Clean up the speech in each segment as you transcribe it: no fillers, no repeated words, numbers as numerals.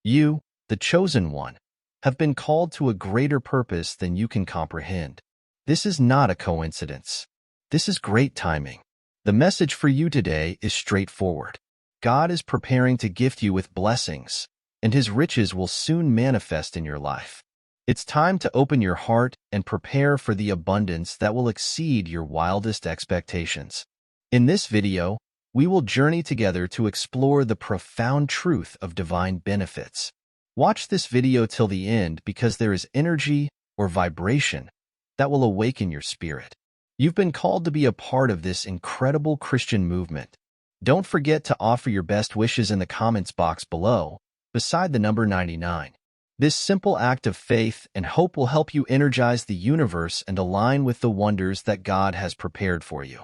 You, the chosen one, have been called to a greater purpose than you can comprehend. This is not a coincidence. This is great timing. The message for you today is straightforward. God is preparing to gift you with blessings, and His riches will soon manifest in your life. It's time to open your heart and prepare for the abundance that will exceed your wildest expectations. In this video, we will journey together to explore the profound truth of divine benefits. Watch this video till the end because there is energy or vibration that will awaken your spirit. You've been called to be a part of this incredible Christian movement. Don't forget to offer your best wishes in the comments box below, beside the number 99. This simple act of faith and hope will help you energize the universe and align with the wonders that God has prepared for you.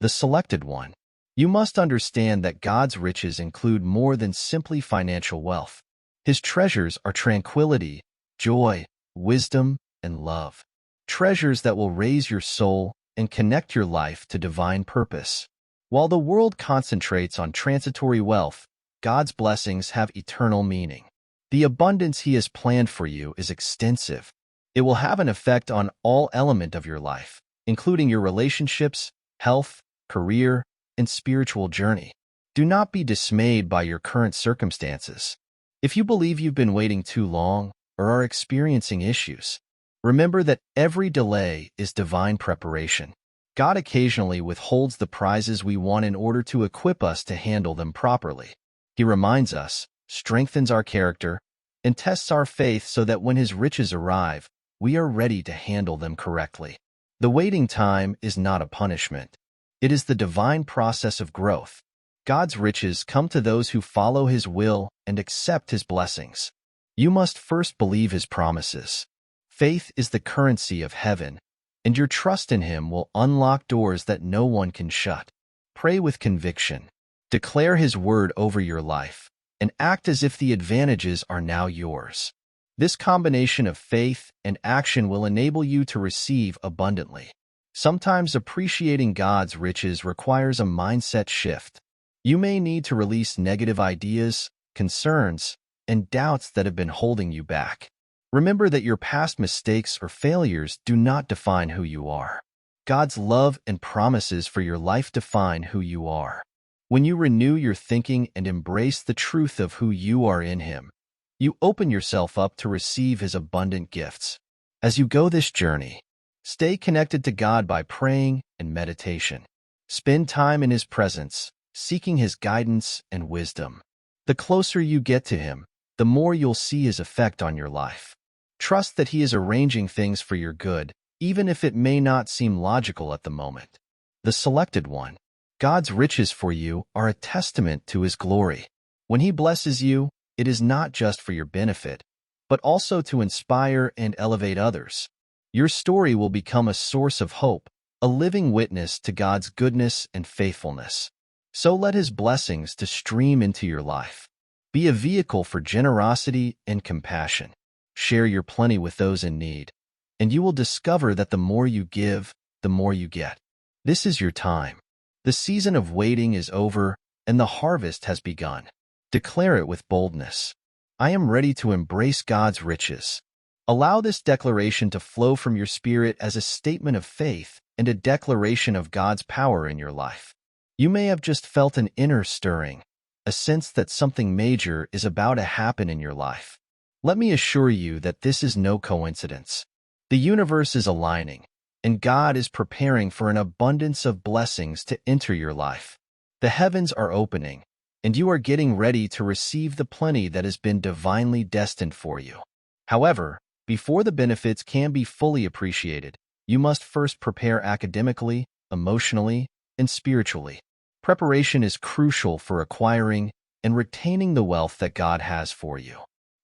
The selected one. You must understand that God's riches include more than simply financial wealth. His treasures are tranquility, joy, wisdom, and love. Treasures that will raise your soul and connect your life to divine purpose. While the world concentrates on transitory wealth, God's blessings have eternal meaning. The abundance He has planned for you is extensive. It will have an effect on all elements of your life, including your relationships, health, career, and spiritual journey. Do not be dismayed by your current circumstances. If you believe you've been waiting too long or are experiencing issues, remember that every delay is divine preparation. God occasionally withholds the prizes we want in order to equip us to handle them properly. He reminds us, strengthens our character, and tests our faith so that when His riches arrive, we are ready to handle them correctly. The waiting time is not a punishment. It is the divine process of growth. God's riches come to those who follow His will and accept His blessings. You must first believe His promises. Faith is the currency of heaven, and your trust in Him will unlock doors that no one can shut. Pray with conviction. Declare His word over your life, and act as if the advantages are now yours. This combination of faith and action will enable you to receive abundantly. Sometimes appreciating God's riches requires a mindset shift. You may need to release negative ideas, concerns, and doubts that have been holding you back. Remember that your past mistakes or failures do not define who you are. God's love and promises for your life define who you are. When you renew your thinking and embrace the truth of who you are in Him, you open yourself up to receive His abundant gifts. As you go this journey, stay connected to God by praying and meditation. Spend time in His presence, seeking His guidance and wisdom. The closer you get to Him, the more you'll see His effect on your life. Trust that He is arranging things for your good, even if it may not seem logical at the moment. The selected one. God's riches for you are a testament to His glory. When He blesses you, it is not just for your benefit, but also to inspire and elevate others. Your story will become a source of hope, a living witness to God's goodness and faithfulness. So let His blessings to stream into your life. Be a vehicle for generosity and compassion. Share your plenty with those in need, and you will discover that the more you give, the more you get. This is your time. The season of waiting is over, and the harvest has begun. Declare it with boldness. I am ready to embrace God's riches. Allow this declaration to flow from your spirit as a statement of faith and a declaration of God's power in your life. You may have just felt an inner stirring, a sense that something major is about to happen in your life. Let me assure you that this is no coincidence. The universe is aligning, and God is preparing for an abundance of blessings to enter your life. The heavens are opening, and you are getting ready to receive the plenty that has been divinely destined for you. However, before the benefits can be fully appreciated, you must first prepare academically, emotionally, and spiritually. Preparation is crucial for acquiring and retaining the wealth that God has for you.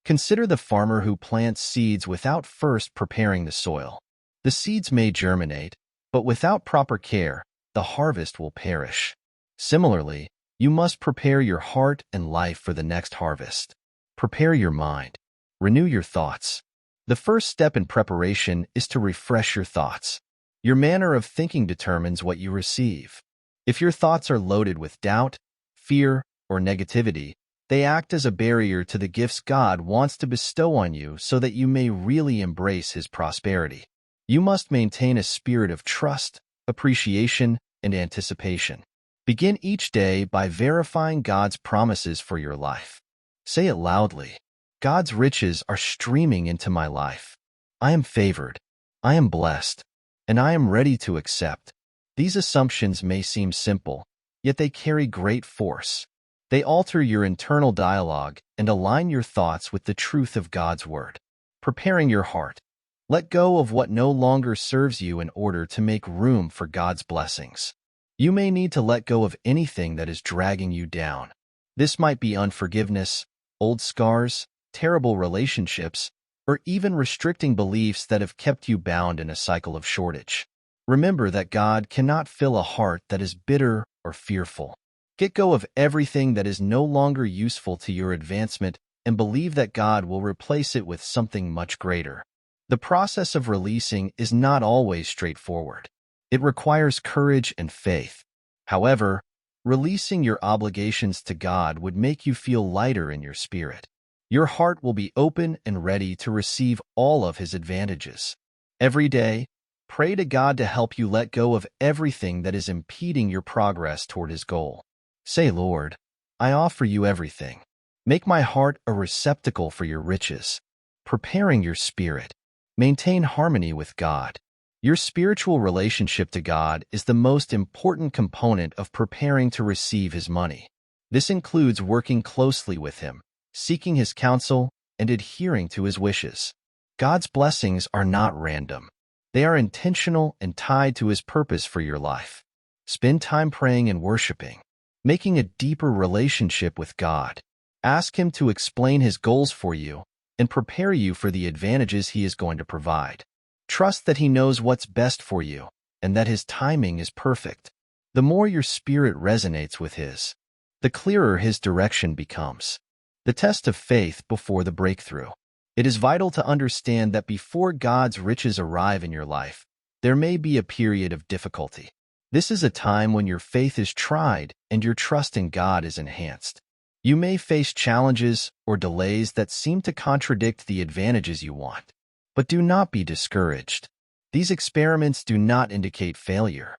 Consider the farmer who plants seeds without first preparing the soil. The seeds may germinate, but without proper care, the harvest will perish. Similarly, you must prepare your heart and life for the next harvest. Prepare your mind. Renew your thoughts. The first step in preparation is to refresh your thoughts. Your manner of thinking determines what you receive. If your thoughts are loaded with doubt, fear, or negativity, They act as a barrier to the gifts God wants to bestow on you so that you may really embrace His prosperity. You must maintain a spirit of trust, appreciation, and anticipation. Begin each day by verifying God's promises for your life. Say it loudly. God's riches are streaming into my life. I am favored. I am blessed. And I am ready to accept. These assumptions may seem simple, yet they carry great force. They alter your internal dialogue and align your thoughts with the truth of God's Word. Preparing your heart. Let go of what no longer serves you in order to make room for God's blessings. You may need to let go of anything that is dragging you down. This might be unforgiveness, old scars, terrible relationships, or even restricting beliefs that have kept you bound in a cycle of shortage. Remember that God cannot fill a heart that is bitter or fearful. Get go of everything that is no longer useful to your advancement and believe that God will replace it with something much greater. The process of releasing is not always straightforward. It requires courage and faith. However, releasing your obligations to God would make you feel lighter in your spirit. Your heart will be open and ready to receive all of His advantages. Every day, pray to God to help you let go of everything that is impeding your progress toward His goal. Say, Lord, I offer you everything. Make my heart a receptacle for your riches. Preparing your spirit. Maintain harmony with God. Your spiritual relationship to God is the most important component of preparing to receive His money. This includes working closely with Him, seeking His counsel, and adhering to His wishes. God's blessings are not random. They are intentional and tied to His purpose for your life. Spend time praying and worshiping, making a deeper relationship with God. Ask Him to explain His goals for you and prepare you for the advantages He is going to provide. Trust that He knows what's best for you and that His timing is perfect. The more your spirit resonates with His, the clearer His direction becomes. The test of faith before the breakthrough. It is vital to understand that before God's riches arrive in your life, there may be a period of difficulty. This is a time when your faith is tried and your trust in God is enhanced. You may face challenges or delays that seem to contradict the advantages you want. But do not be discouraged. These experiments do not indicate failure.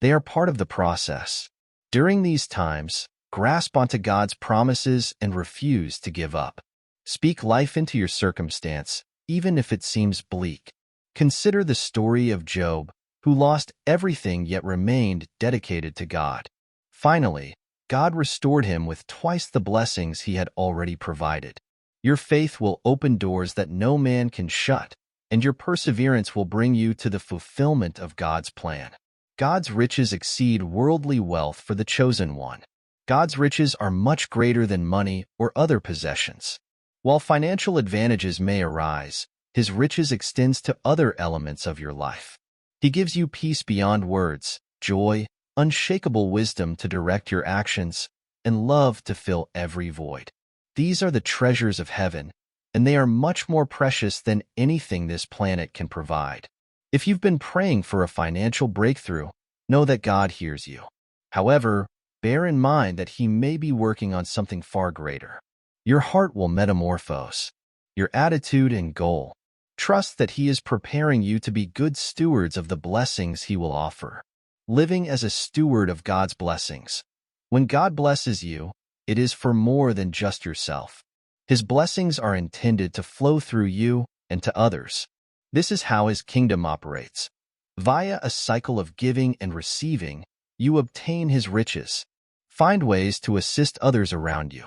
They are part of the process. During these times, grasp onto God's promises and refuse to give up. Speak life into your circumstance, even if it seems bleak. Consider the story of Job, who lost everything yet remained dedicated to God. Finally, God restored him with twice the blessings He had already provided. Your faith will open doors that no man can shut, and your perseverance will bring you to the fulfillment of God's plan. God's riches exceed worldly wealth for the chosen one. God's riches are much greater than money or other possessions. While financial advantages may arise, His riches extends to other elements of your life. He gives you peace beyond words, joy, unshakable wisdom to direct your actions, and love to fill every void. These are the treasures of heaven, and they are much more precious than anything this planet can provide. If you've been praying for a financial breakthrough, know that God hears you. However, bear in mind that He may be working on something far greater. Your heart will metamorphose, your attitude and goal. Trust that He is preparing you to be good stewards of the blessings He will offer. Living as a steward of God's blessings. When God blesses you, it is for more than just yourself. His blessings are intended to flow through you and to others. This is how His kingdom operates. Via a cycle of giving and receiving, you obtain His riches. Find ways to assist others around you.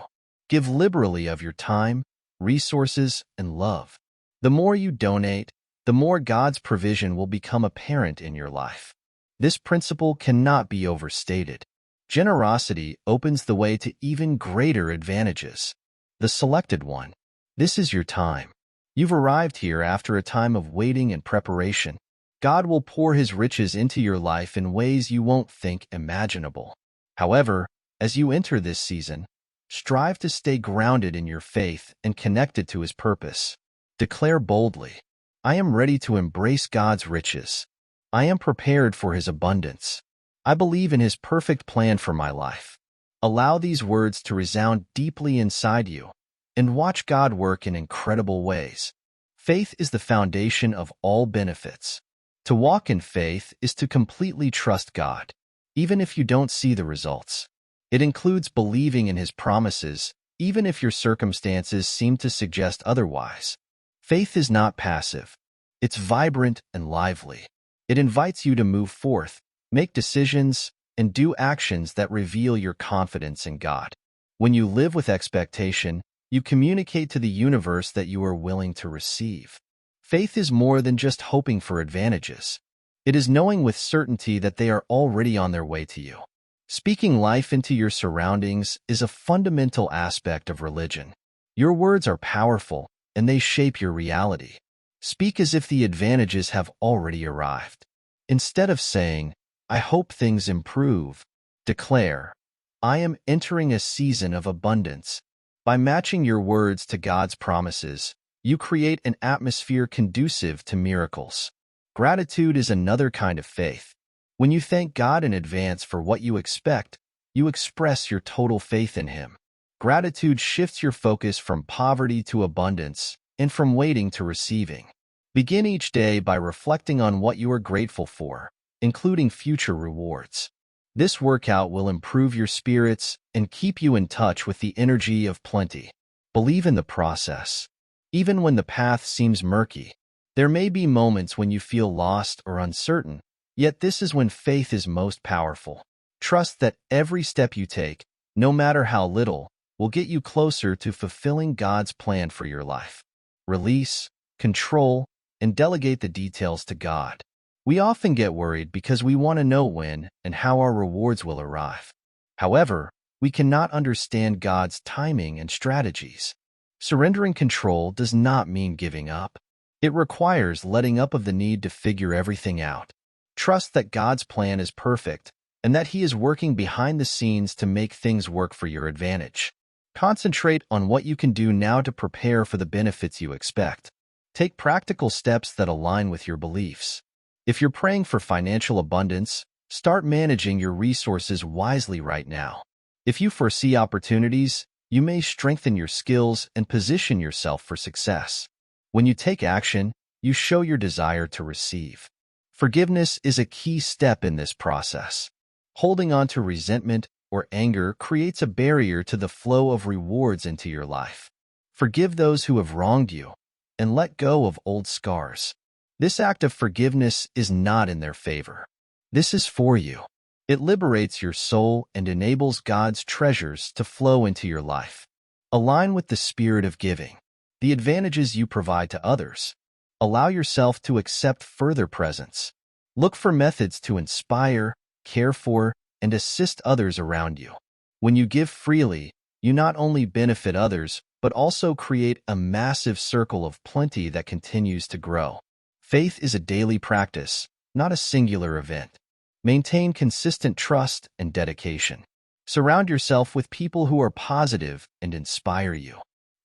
Give liberally of your time, resources, and love. The more you donate, the more God's provision will become apparent in your life. This principle cannot be overstated. Generosity opens the way to even greater advantages. The selected one. This is your time. You've arrived here after a time of waiting and preparation. God will pour His riches into your life in ways you won't think imaginable. However, as you enter this season, strive to stay grounded in your faith and connected to His purpose. Declare boldly, I am ready to embrace God's riches. I am prepared for His abundance. I believe in His perfect plan for my life. Allow these words to resound deeply inside you and watch God work in incredible ways. Faith is the foundation of all benefits. To walk in faith is to completely trust God, even if you don't see the results. It includes believing in His promises, even if your circumstances seem to suggest otherwise. Faith is not passive. It's vibrant and lively. It invites you to move forth, make decisions, and do actions that reveal your confidence in God. When you live with expectation, you communicate to the universe that you are willing to receive. Faith is more than just hoping for advantages. It is knowing with certainty that they are already on their way to you. Speaking life into your surroundings is a fundamental aspect of religion. Your words are powerful, and they shape your reality. Speak as if the advantages have already arrived. Instead of saying, "I hope things improve," declare, "I am entering a season of abundance." By matching your words to God's promises, you create an atmosphere conducive to miracles. Gratitude is another kind of faith. When you thank God in advance for what you expect, you express your total faith in Him. Gratitude shifts your focus from poverty to abundance and from waiting to receiving. Begin each day by reflecting on what you are grateful for, including future rewards. This workout will improve your spirits and keep you in touch with the energy of plenty. Believe in the process. Even when the path seems murky, there may be moments when you feel lost or uncertain, yet this is when faith is most powerful. Trust that every step you take, no matter how little, will get you closer to fulfilling God's plan for your life. Release, control, and delegate the details to God. We often get worried because we want to know when and how our rewards will arrive. However, we cannot understand God's timing and strategies. Surrendering control does not mean giving up. It requires letting up of the need to figure everything out. Trust that God's plan is perfect and that He is working behind the scenes to make things work for your advantage. Concentrate on what you can do now to prepare for the benefits you expect. Take practical steps that align with your beliefs. If you're praying for financial abundance, start managing your resources wisely right now. If you foresee opportunities, you may strengthen your skills and position yourself for success. When you take action, you show your desire to receive. Forgiveness is a key step in this process. Holding on to resentment or anger creates a barrier to the flow of rewards into your life. Forgive those who have wronged you and let go of old scars. This act of forgiveness is not in their favor. This is for you. It liberates your soul and enables God's treasures to flow into your life. Align with the spirit of giving, the advantages you provide to others. Allow yourself to accept further presents. Look for methods to inspire, care for, and assist others around you. When you give freely, you not only benefit others, but also create a massive circle of plenty that continues to grow. Faith is a daily practice, not a singular event. Maintain consistent trust and dedication. Surround yourself with people who are positive and inspire you.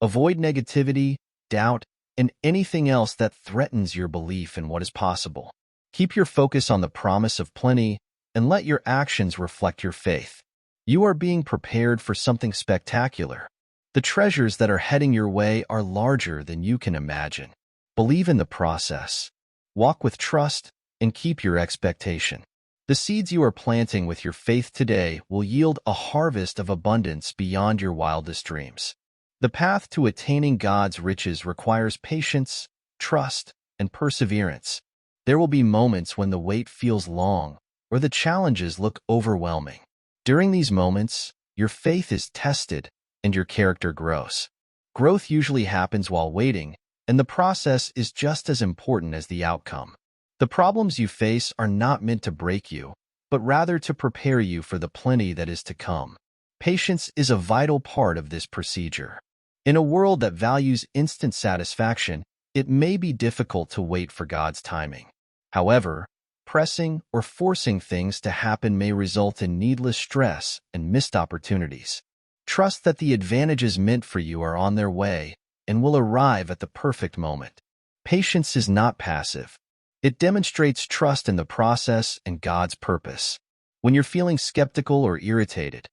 Avoid negativity, doubt, and anything else that threatens your belief in what is possible. Keep your focus on the promise of plenty and let your actions reflect your faith. You are being prepared for something spectacular. The treasures that are heading your way are larger than you can imagine. Believe in the process. Walk with trust and keep your expectation. The seeds you are planting with your faith today will yield a harvest of abundance beyond your wildest dreams. The path to attaining God's riches requires patience, trust, and perseverance. There will be moments when the wait feels long or the challenges look overwhelming. During these moments, your faith is tested and your character grows. Growth usually happens while waiting, and the process is just as important as the outcome. The problems you face are not meant to break you, but rather to prepare you for the plenty that is to come. Patience is a vital part of this procedure. In a world that values instant satisfaction, it may be difficult to wait for God's timing. However, pressing or forcing things to happen may result in needless stress and missed opportunities. Trust that the advantages meant for you are on their way and will arrive at the perfect moment. Patience is not passive. It demonstrates trust in the process and God's purpose. When you're feeling skeptical or irritated,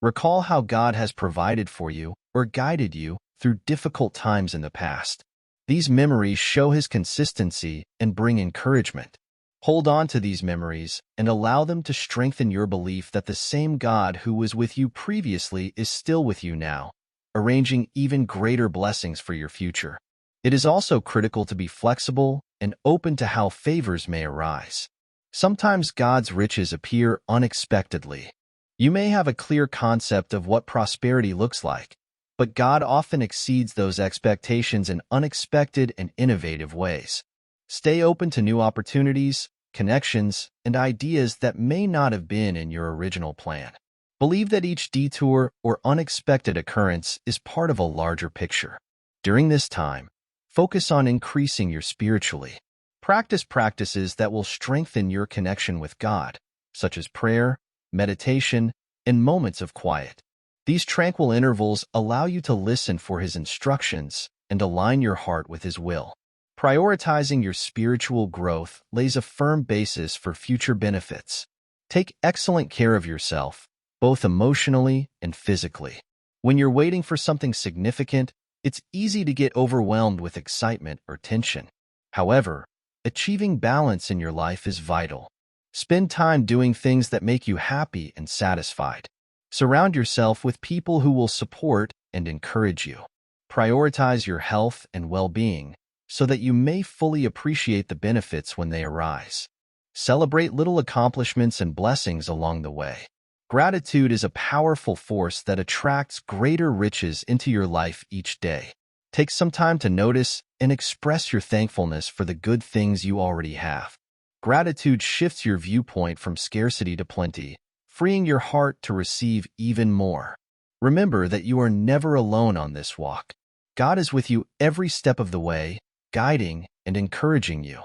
Recall how God has provided for you or guided you through difficult times in the past. These memories show His consistency and bring encouragement. Hold on to these memories and allow them to strengthen your belief that the same God who was with you previously is still with you now, arranging even greater blessings for your future. It is also critical to be flexible and open to how favors may arise. Sometimes God's riches appear unexpectedly. You may have a clear concept of what prosperity looks like, but God often exceeds those expectations in unexpected and innovative ways. Stay open to new opportunities, connections, and ideas that may not have been in your original plan. Believe that each detour or unexpected occurrence is part of a larger picture. During this time, focus on increasing your spiritually. Practice practices that will strengthen your connection with God, such as prayer, meditation, and moments of quiet. These tranquil intervals allow you to listen for His instructions and align your heart with His will. Prioritizing your spiritual growth lays a firm basis for future benefits. Take excellent care of yourself, both emotionally and physically. When you're waiting for something significant, it's easy to get overwhelmed with excitement or tension. However, achieving balance in your life is vital. Spend time doing things that make you happy and satisfied. Surround yourself with people who will support and encourage you. Prioritize your health and well-being so that you may fully appreciate the benefits when they arise. Celebrate little accomplishments and blessings along the way. Gratitude is a powerful force that attracts greater riches into your life each day. Take some time to notice and express your thankfulness for the good things you already have. Gratitude shifts your viewpoint from scarcity to plenty, freeing your heart to receive even more. Remember that you are never alone on this walk. God is with you every step of the way, guiding and encouraging you.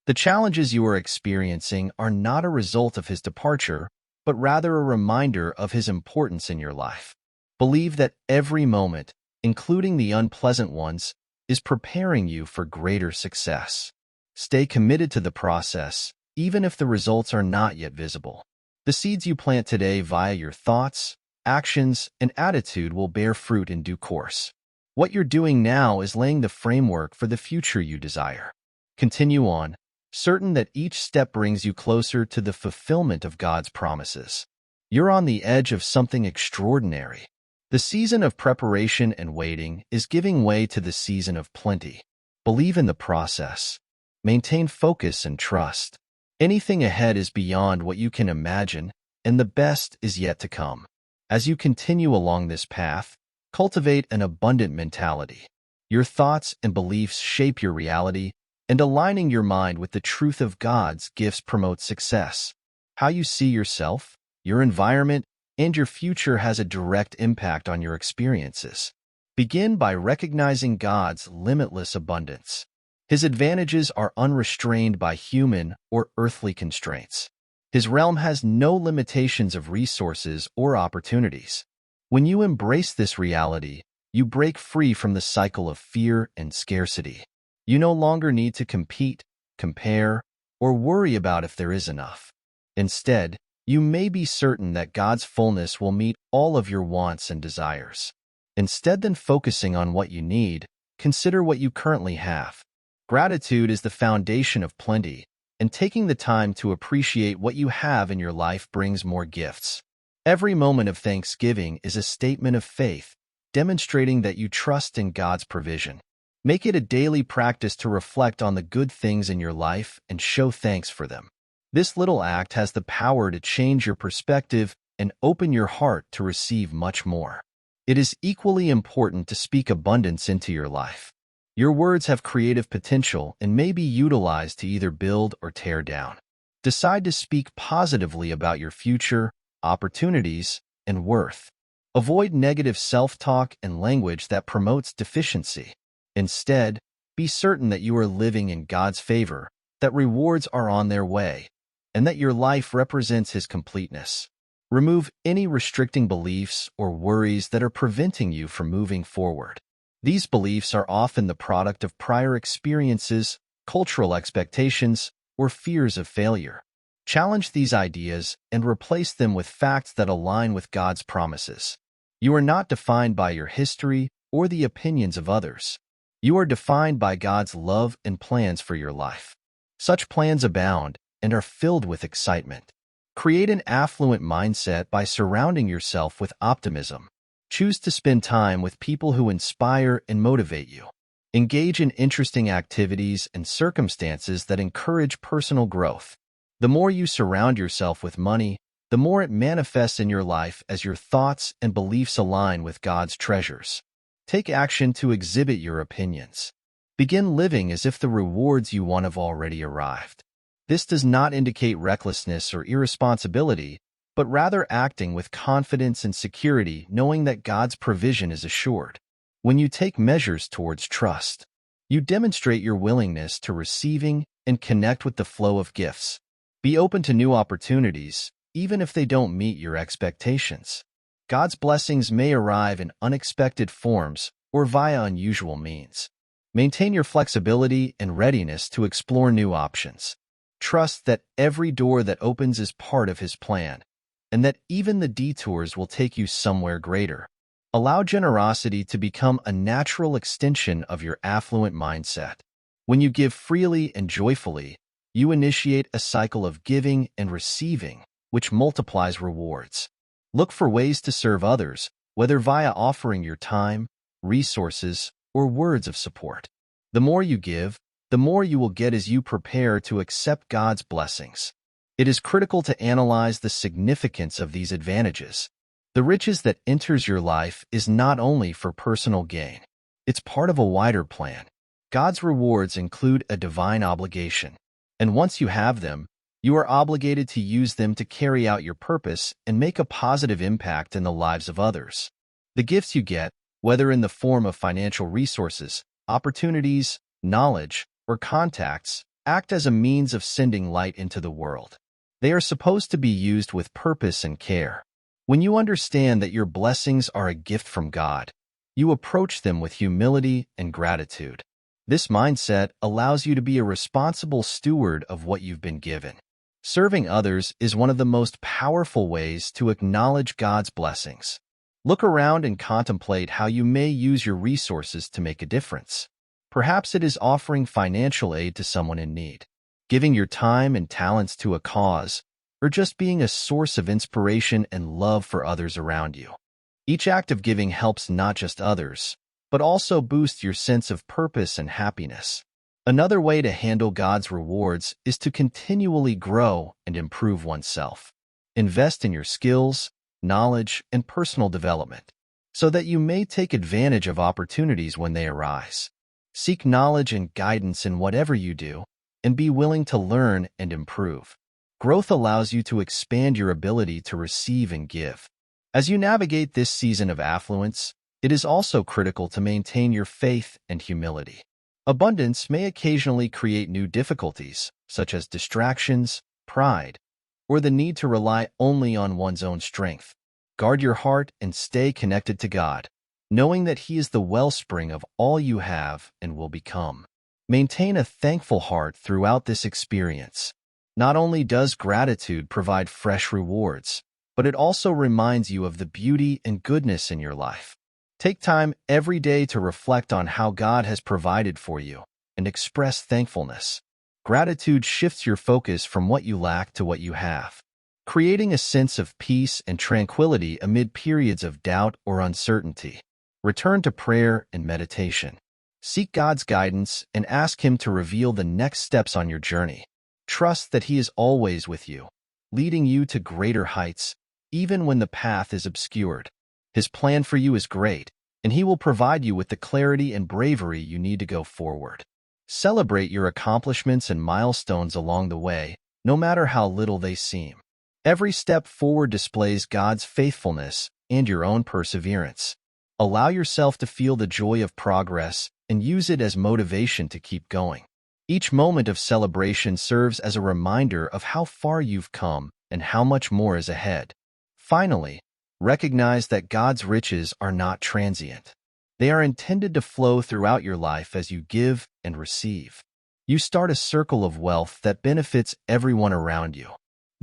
The challenges you are experiencing are not a result of His departure, but rather a reminder of His importance in your life. Believe that every moment, including the unpleasant ones, is preparing you for greater success. Stay committed to the process, even if the results are not yet visible. The seeds you plant today via your thoughts, actions, and attitude will bear fruit in due course. What you're doing now is laying the framework for the future you desire. Continue on, certain that each step brings you closer to the fulfillment of God's promises. You're on the edge of something extraordinary. The season of preparation and waiting is giving way to the season of plenty. Believe in the process. Maintain focus and trust. Anything ahead is beyond what you can imagine, and the best is yet to come. As you continue along this path, cultivate an abundant mentality. Your thoughts and beliefs shape your reality, and aligning your mind with the truth of God's gifts promotes success. How you see yourself, your environment, and your future has a direct impact on your experiences. Begin by recognizing God's limitless abundance. His advantages are unrestrained by human or earthly constraints. His realm has no limitations of resources or opportunities. When you embrace this reality, you break free from the cycle of fear and scarcity. You no longer need to compete, compare, or worry about if there is enough. Instead, you may be certain that God's fullness will meet all of your wants and desires. Instead than focusing on what you need, consider what you currently have. Gratitude is the foundation of plenty, and taking the time to appreciate what you have in your life brings more gifts. Every moment of thanksgiving is a statement of faith, demonstrating that you trust in God's provision. Make it a daily practice to reflect on the good things in your life and show thanks for them. This little act has the power to change your perspective and open your heart to receive much more. It is equally important to speak abundance into your life. Your words have creative potential and may be utilized to either build or tear down. Decide to speak positively about your future, opportunities, and worth. Avoid negative self-talk and language that promotes deficiency. Instead, be certain that you are living in God's favor, that rewards are on their way, and that your life represents His completeness. Remove any restricting beliefs or worries that are preventing you from moving forward. These beliefs are often the product of prior experiences, cultural expectations, or fears of failure. Challenge these ideas and replace them with facts that align with God's promises. You are not defined by your history or the opinions of others. You are defined by God's love and plans for your life. Such plans abound and are filled with excitement. Create an affluent mindset by surrounding yourself with optimism. Choose to spend time with people who inspire and motivate you. Engage in interesting activities and circumstances that encourage personal growth. The more you surround yourself with money, the more it manifests in your life as your thoughts and beliefs align with God's treasures. Take action to exhibit your opinions. Begin living as if the rewards you want have already arrived. This does not indicate recklessness or irresponsibility, but rather acting with confidence and security, knowing that God's provision is assured. When you take measures towards trust, you demonstrate your willingness to receiving and connect with the flow of gifts. Be open to new opportunities, even if they don't meet your expectations. God's blessings may arrive in unexpected forms or via unusual means. Maintain your flexibility and readiness to explore new options. Trust that every door that opens is part of His plan, and that even the detours will take you somewhere greater. Allow generosity to become a natural extension of your affluent mindset. When you give freely and joyfully, you initiate a cycle of giving and receiving, which multiplies rewards. Look for ways to serve others, whether via offering your time, resources, or words of support. The more you give, the more you will get as you prepare to accept God's blessings. It is critical to analyze the significance of these advantages. The riches that enters your life is not only for personal gain. It's part of a wider plan. God's rewards include a divine obligation, and once you have them, you are obligated to use them to carry out your purpose and make a positive impact in the lives of others. The gifts you get, whether in the form of financial resources, opportunities, knowledge, or contacts, act as a means of sending light into the world. They are supposed to be used with purpose and care. When you understand that your blessings are a gift from God, you approach them with humility and gratitude. This mindset allows you to be a responsible steward of what you've been given. Serving others is one of the most powerful ways to acknowledge God's blessings. Look around and contemplate how you may use your resources to make a difference. Perhaps it is offering financial aid to someone in need, giving your time and talents to a cause, or just being a source of inspiration and love for others around you. Each act of giving helps not just others, but also boosts your sense of purpose and happiness. Another way to handle God's rewards is to continually grow and improve oneself. Invest in your skills, knowledge, and personal development, so that you may take advantage of opportunities when they arise. Seek knowledge and guidance in whatever you do, and be willing to learn and improve. Growth allows you to expand your ability to receive and give. As you navigate this season of affluence, it is also critical to maintain your faith and humility. Abundance may occasionally create new difficulties, such as distractions, pride, or the need to rely only on one's own strength. Guard your heart and stay connected to God, knowing that He is the wellspring of all you have and will become. Maintain a thankful heart throughout this experience. Not only does gratitude provide fresh rewards, but it also reminds you of the beauty and goodness in your life. Take time every day to reflect on how God has provided for you and express thankfulness. Gratitude shifts your focus from what you lack to what you have, creating a sense of peace and tranquility amid periods of doubt or uncertainty. Return to prayer and meditation. Seek God's guidance and ask Him to reveal the next steps on your journey. Trust that He is always with you, leading you to greater heights, even when the path is obscured. His plan for you is great, and He will provide you with the clarity and bravery you need to go forward. Celebrate your accomplishments and milestones along the way, no matter how little they seem. Every step forward displays God's faithfulness and your own perseverance. Allow yourself to feel the joy of progress and use it as motivation to keep going. Each moment of celebration serves as a reminder of how far you've come and how much more is ahead. Finally, recognize that God's riches are not transient. They are intended to flow throughout your life as you give and receive. You start a circle of wealth that benefits everyone around you.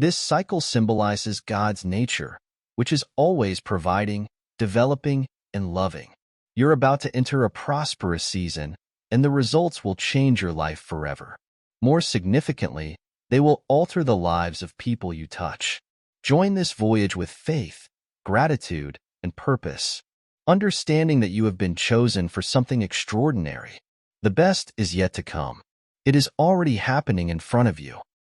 This cycle symbolizes God's nature, which is always providing, developing, and loving. You're about to enter a prosperous season, and the results will change your life forever. More significantly, they will alter the lives of people you touch. Join this voyage with faith, gratitude, and purpose, understanding that you have been chosen for something extraordinary. The best is yet to come. It is already happening in front of you.